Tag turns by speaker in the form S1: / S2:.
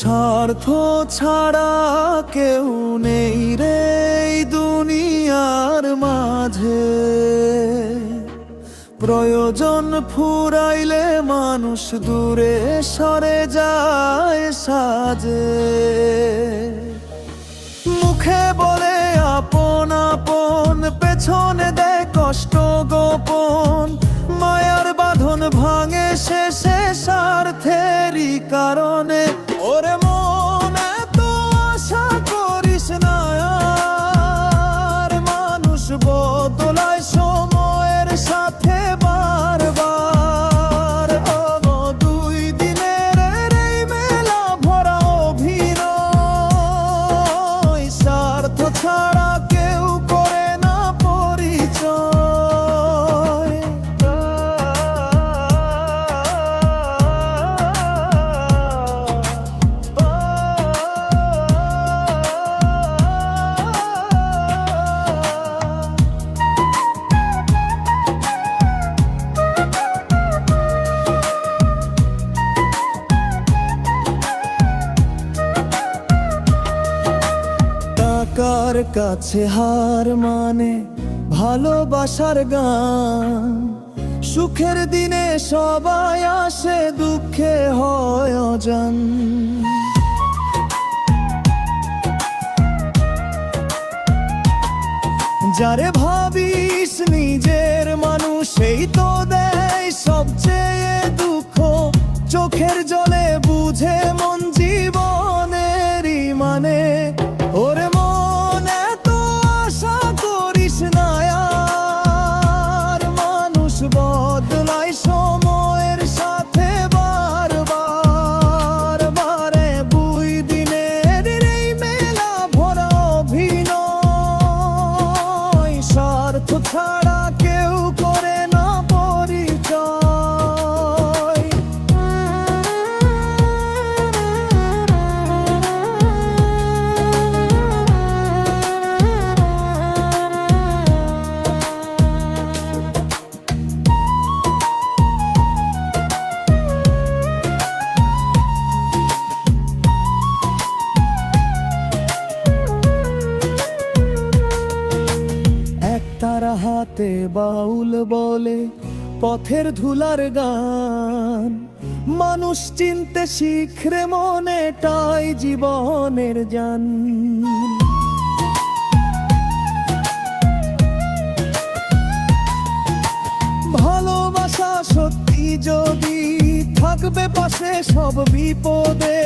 S1: স্বার্থ ছাড়া কেউ নেই রে এই দুনিয়ার মাঝে। প্রয়োজন ফুরাইলে মানুষ দূরে সরে যায় সাজে। মুখে বলে আপন আপন, পেছনে দেয় কষ্ট গোপন। মায়ার বাঁধন ভাঙে শেষে স্বার্থেরই কারণে। ওরে মন এত আশা করিস না আর, মানুষ বদলায় সময়ের সাথে বারবার। দুই দিনের এই মেলা ভরা অভিনয়, স্বার্থ ছাড়া কেউ করে না পরিচয়। টাকার কাছে হার মানে ভালোবাসার গান। সুখের দিনে সবাই আসে, দুঃখে হয় অজান। যারে ভাবিস নিজের মানুষ, সেই তো দেয় সবচেয়ে দুঃখ। চোখের জলে বুঝে মন জীবনেরই মানে। ওরে মন এত আশা করিস না আর, মানুষ বদলায় সময়ের সাথে বারবার। বারে দুই দিনের এই মেলা ভরা অভিনয়, স্বার্থ ছাড়া কেউ করে না পরিচয়। তারা হাতে বাউল বলে পথের ধুলার গান। মানুষ চিনতে শিখরে মনেটাই জীবনের জান। ভালোবাসা সত্যি যদি থাকবে পাশে সব বিপদে।